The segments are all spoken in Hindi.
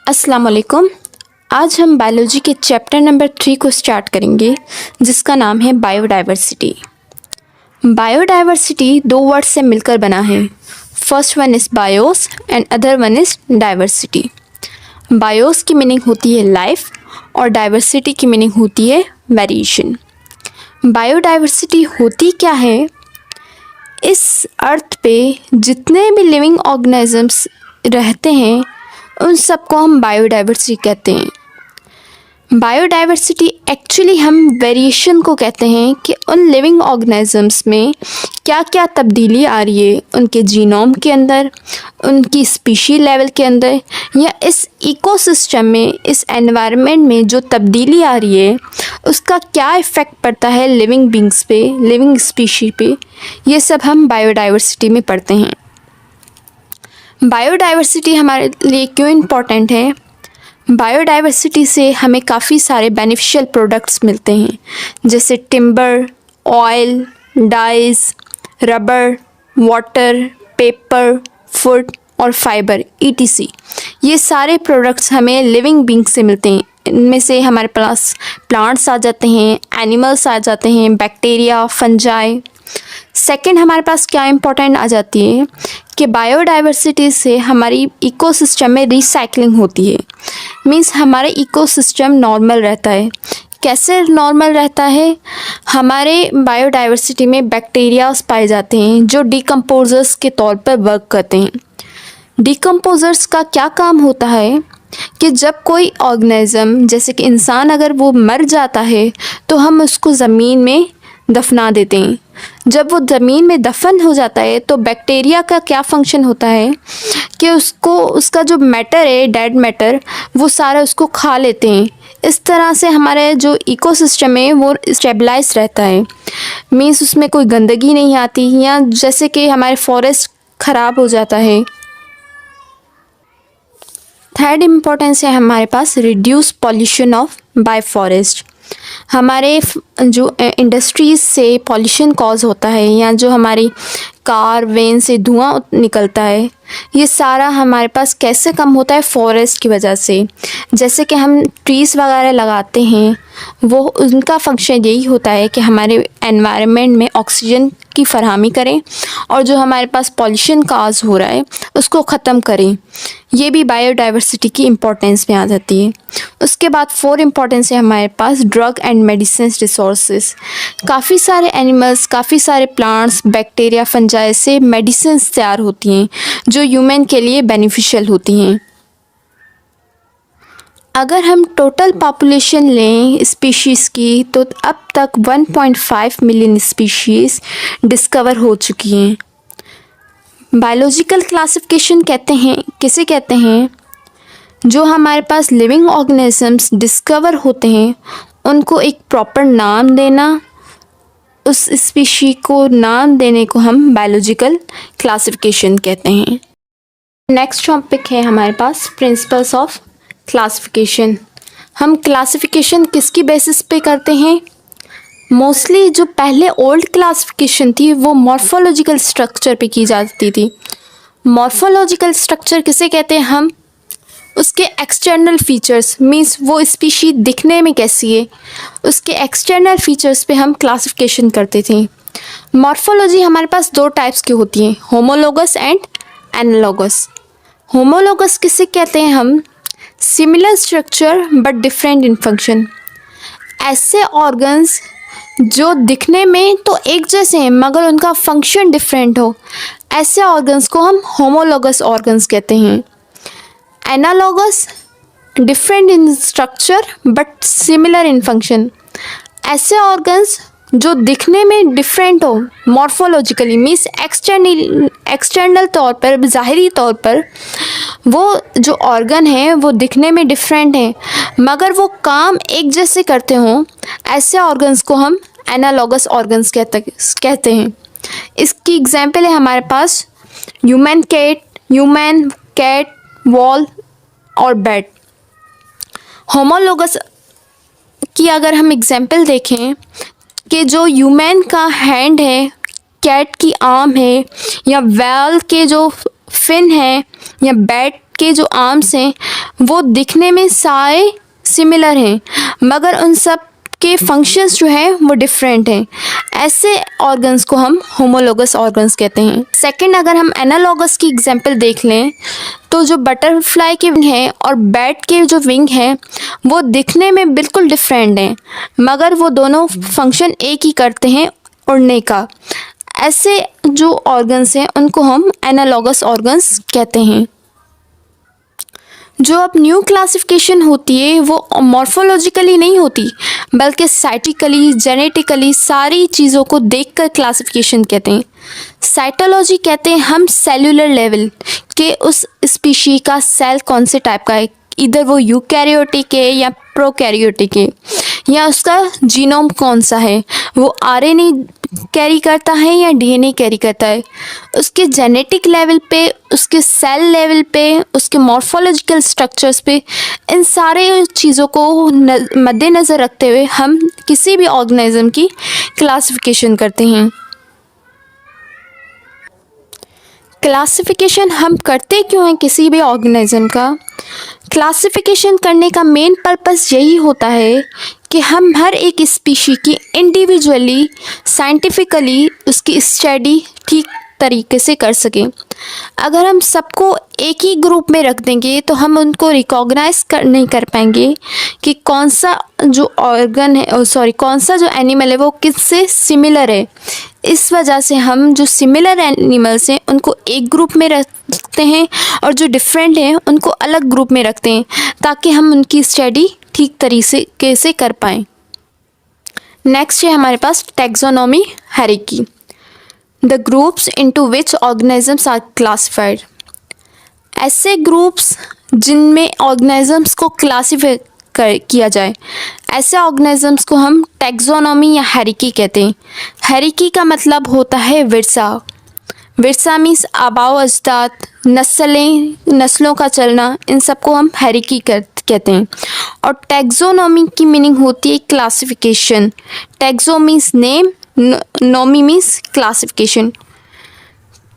अस्सलाम वालेकुम। आज हम बायोलॉजी के चैप्टर नंबर 3 को स्टार्ट करेंगे, जिसका नाम है बायोडाइवर्सिटी। बायोडाइवर्सिटी दो वर्ड से मिलकर बना है। First one is BIOS and other one is diversity. BIOS की मीनिंग होती है लाइफ और डाइवर्सिटी की मीनिंग होती है वेरिएशन। बायोडाइवर्सिटी होती क्या है? इस अर्थ पे जितने भी लिविंग ऑर्गेनिजम्स रहते हैं उन सबको हम बायोडाइवर्सिटी कहते हैं। बायोडाइवर्सिटी एक्चुअली हम वेरिएशन को कहते हैं कि उन लिविंग ऑर्गेनिजम्स में क्या क्या तब्दीली आ रही है उनके जीनोम के अंदर, उनकी स्पीशी लेवल के अंदर, या इस इकोसिस्टम में, इस एनवायरनमेंट में जो तब्दीली आ रही है उसका क्या इफ़ेक्ट पड़ता है लिविंग बींग्स पे, लिविंग स्पीशी पे। ये सब हम बायोडाइवर्सिटी में पढ़ते हैं। बायोडाइवर्सिटी हमारे लिए क्यों इम्पोर्टेंट है? बायोडाइवर्सिटी से हमें काफ़ी सारे बेनिफिशियल प्रोडक्ट्स मिलते हैं, जैसे timber, oil, dyes, rubber, water, paper, food और फाइबर ETC। ये सारे प्रोडक्ट्स हमें लिविंग बींग से मिलते हैं। इनमें से हमारे पास प्लांट्स आ जाते हैं, एनिमल्स आ जाते हैं, बैक्टीरिया, फंजाई। सेकंड, हमारे पास क्या इम्पोर्टेंट आ जाती है कि बायोडाइवर्सिटी से हमारी इकोसिस्टम में रिसाइकलिंग होती है। मीन्स हमारे इकोसिस्टम नॉर्मल रहता है। कैसे नॉर्मल रहता है? हमारे बायोडाइवर्सिटी में बैक्टीरियाज पाए जाते हैं जो डिकम्पोजर्स के तौर पर वर्क करते हैं। डिकम्पोजर्स का क्या काम होता है कि जब कोई ऑर्गेनिज्म, जैसे कि इंसान, अगर वो मर जाता है तो हम उसको ज़मीन में दफना देते हैं। जब वो ज़मीन में दफन हो जाता है तो बैक्टीरिया का क्या फंक्शन होता है कि उसका जो मैटर है, डेड मैटर, वो सारा उसको खा लेते हैं। इस तरह से हमारे जो इकोसिस्टम है वो स्टेबलाइज रहता है। मीन्स उसमें कोई गंदगी नहीं आती, या जैसे कि हमारे फॉरेस्ट ख़राब हो जाता है। थर्ड इम्पोर्टेंस है हमारे पास reduce pollution of by forest. हमारे जो इंडस्ट्रीज़ से पॉल्यूशन कॉज होता है, या जो हमारी कार वैन से धुआं निकलता है, ये सारा हमारे पास कैसे कम होता है? फॉरेस्ट की वजह से। जैसे कि हम ट्रीज़ वगैरह लगाते हैं, वो उनका फंक्शन यही होता है कि हमारे एनवायरनमेंट में ऑक्सीजन की फरहमी करें और जो हमारे पास पॉल्यूशन काज हो रहा है उसको ख़त्म करें। ये भी बायोडाइवर्सिटी की इम्पोर्टेंस में आ जाती है। उसके बाद फोर इम्पोर्टेंस है हमारे पास ड्रग एंड मेडिसिन रिसोर्सेज। काफ़ी सारे एनिमल्स, काफ़ी सारे प्लांट्स, बैक्टीरिया, फंजाई से मेडिसिन तैयार होती हैं जो ह्यूमन के लिए बेनिफिशियल होती हैं। अगर हम टोटल पॉपुलेशन लें स्पीशीज़ की तो अब तक 1.5 मिलियन स्पीशीज़ डिस्कवर हो चुकी हैं। बायोलॉजिकल क्लासिफिकेशन कहते हैं, किसे कहते हैं? जो हमारे पास लिविंग ऑर्गेनिजम्स डिस्कवर होते हैं उनको एक प्रॉपर नाम देना, उस स्पीशी को नाम देने को हम बायोलॉजिकल क्लासिफिकेशन कहते हैं। नेक्स्ट टॉपिक है हमारे पास प्रिंसिपल्स ऑफ क्लासिफिकेशन। हम क्लासिफिकेशन किसकी बेसिस पे करते हैं? मोस्टली जो पहले ओल्ड क्लासिफिकेशन थी वो मॉर्फोलॉजिकल स्ट्रक्चर पे की जाती थी। मॉर्फोलॉजिकल स्ट्रक्चर किसे कहते हैं हम? उसके एक्सटर्नल फीचर्स, मींस वो स्पीशी दिखने में कैसी है, उसके एक्सटर्नल फीचर्स पे हम क्लासिफिकेशन करते थे। मॉर्फोलॉजी हमारे पास दो टाइप्स की होती हैं, होमोलोगस एंड एनालॉगस। होमोलोगस किसे कहते हैं हम? Similar structure but different in function. ऐसे ऑर्गन्स जो दिखने में तो एक जैसे हैं मगर उनका फंक्शन डिफरेंट हो, ऐसे ऑर्गन्स को हम होमोलोगस ऑर्गन्स कहते हैं। Analogous, different in structure but similar in function. ऐसे ऑर्गन्स जो दिखने में डिफरेंट हो मॉर्फोलॉजिकली, मीन्स एक्सटर्नल तौर पर, ज़ाहिरी तौर पर वो जो ऑर्गन है वो दिखने में डिफरेंट है मगर वो काम एक जैसे करते हों, ऐसे ऑर्गन्स को हम एनालॉगस ऑर्गन्स कहते हैं। इसकी एग्जांपल है हमारे पास ह्यूमन कैट, वॉल और बैट। होमोलोगस की अगर हम एग्जांपल देखें कि जो ह्यूमन का हैंड है, कैट की आर्म है, या वैल के जो फिन है, या बैट के जो आर्म्स हैं वो दिखने में सारे सिमिलर हैं, मगर उन सब के फंक्शंस जो है वो डिफरेंट हैं। ऐसे ऑर्गन्स को हम होमोलोगस ऑर्गन्स कहते हैं। सेकंड, अगर हम एनालॉगस की एग्जांपल देख लें तो जो बटरफ्लाई के विंग है और बैट के जो विंग है वो दिखने में बिल्कुल डिफरेंट हैं, मगर वो दोनों फंक्शन एक ही करते हैं, उड़ने का। ऐसे जो ऑर्गन्स हैं उनको हम एनालॉगस ऑर्गन्स कहते हैं। जो अब न्यू क्लासिफिकेशन होती है वो मॉर्फोलॉजिकली नहीं होती, बल्कि साइटिकली, जेनेटिकली सारी चीज़ों को देखकर क्लासिफिकेशन कहते हैं। साइटोलॉजी कहते हैं हम सेल्यूलर लेवल के उस स्पीशी का सेल कौन से टाइप का है, इधर वो यूकैरियोटिक है या प्रोकैरियोटिक है, या उसका जीनोम कौन सा है, वो आरएनए कैरी करता है या डीएनए कैरी करता है। उसके जेनेटिक लेवल पे, उसके सेल लेवल पे, उसके मॉर्फोलॉजिकल स्ट्रक्चर्स पे, इन सारे चीज़ों को मद्देनज़र रखते हुए हम किसी भी ऑर्गेनिज्म की क्लासिफिकेशन करते हैं। क्लासिफिकेशन हम करते क्यों हैं किसी भी ऑर्गेनिज्म का? क्लासिफिकेशन करने का मेन पर्पस यही होता है कि हम हर एक स्पीशी की इंडिविजुअली साइंटिफिकली उसकी स्टडी ठीक तरीके से कर सकें। अगर हम सबको एक ही ग्रुप में रख देंगे तो हम उनको रिकॉग्नाइज नहीं कर पाएंगे कि कौन सा जो ऑर्गन है, कौन सा जो एनिमल है वो किससे सिमिलर है। इस वजह से हम जो सिमिलर एनिमल्स हैं उनको एक ग्रुप में रखते हैं और जो डिफरेंट हैं उनको अलग ग्रुप में रखते हैं, ताकि हम उनकी स्टडी ठीक तरीके से कर पाएँ। नेक्स्ट है हमारे पास taxonomy hierarchy, the groups into which organisms are classified. ऐसे ग्रुप्स जिनमें ऑर्गेनिजम्स को क्लासिफाई किया जाए, ऐसे ऑर्गेनिजम्स को हम टैक्सोनॉमी या हायरार्की कहते हैं। हायरार्की का मतलब होता है विरसा। विरसा मीन्स आबाओ अजदाद, नस्लों का चलना, इन सबको हम हायरार्की कहते हैं। और टैक्सोनॉमी की मीनिंग होती है classification. Taxo means name, nomy means classification.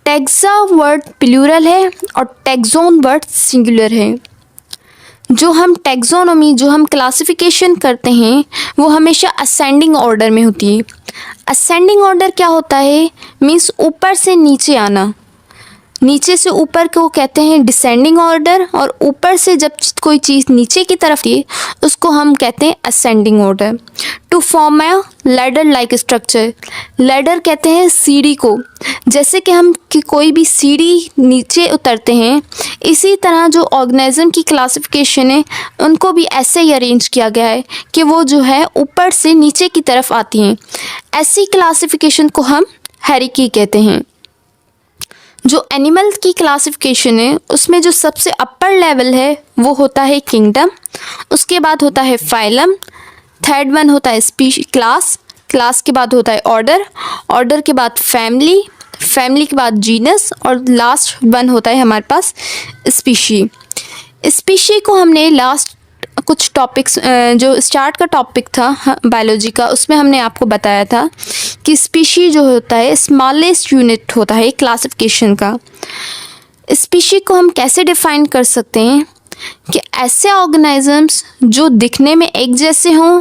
Taxa word plural है और टैक्सोन वर्ड सिंगुलर है। जो हम टैक्सोनॉमी, जो हम क्लासिफिकेशन करते हैं वो हमेशा असेंडिंग ऑर्डर में होती है। असेंडिंग ऑर्डर क्या होता है? मीन्स ऊपर से नीचे आना। नीचे से ऊपर को कहते हैं डिसेंडिंग ऑर्डर, और ऊपर से जब कोई चीज़ नीचे की तरफ है उसको हम कहते हैं ascending order. To form a ladder like structure, ladder कहते हैं सीढ़ी को। जैसे कि हम कोई भी सीढ़ी नीचे उतरते हैं, इसी तरह जो ऑर्गेनिज्म की क्लासिफिकेशन है उनको भी ऐसे ही अरेंज किया गया है कि वो जो है ऊपर से नीचे की तरफ आती हैं। ऐसी क्लासिफिकेशन को हम हायरार्की कहते हैं। जो एनिमल की क्लासिफिकेशन है उसमें जो सबसे अपर लेवल है वो होता है किंगडम, उसके बाद होता है फाइलम, थर्ड वन होता है क्लास, क्लास के बाद होता है ऑर्डर, ऑर्डर के बाद फैमिली, फैमिली के बाद जीनस, और लास्ट वन होता है हमारे पास स्पीशी। स्पीशी को हमने लास्ट कुछ टॉपिक्स, जो स्टार्ट का टॉपिक था बायोलॉजी का, उसमें हमने आपको बताया था कि स्पीशी जो होता है स्मॉलेस्ट यूनिट होता है क्लासिफिकेशन का। स्पीशी को हम कैसे डिफाइन कर सकते हैं कि ऐसे ऑर्गेनिजम्स जो दिखने में एक जैसे हों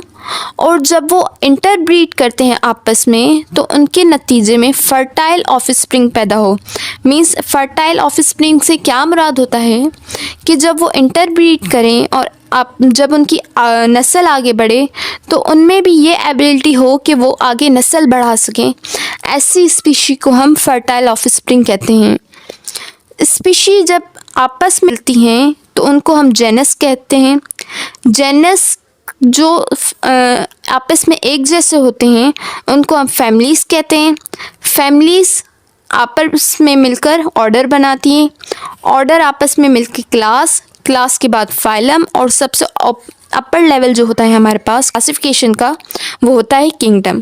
और जब वो इंटरब्रीड करते हैं आपस में तो उनके नतीजे में फर्टाइल ऑफस्प्रिंग पैदा हो। मींस फर्टाइल ऑफस्प्रिंग से क्या मुराद होता है कि जब वो इंटरब्रीड करें और जब उनकी नस्ल आगे बढ़े तो उनमें भी ये एबिलिटी हो कि वो आगे नस्ल बढ़ा सकें। ऐसी स्पीशी को हम फर्टाइल ऑफस्प्रिंग कहते हैं। स्पीशी जब आपस में मिलती हैं तो उनको हम जेनस कहते हैं। जेनस जो आपस में एक जैसे होते हैं उनको हम फैमिलीज़ कहते हैं। फैमिलीज़ आपस में मिलकर ऑर्डर बनाती हैं, ऑर्डर आपस में मिलकर क्लास, क्लास के बाद फाइलम, और सबसे अपर लेवल जो होता है हमारे पास क्लासिफिकेशन का वो होता है किंगडम।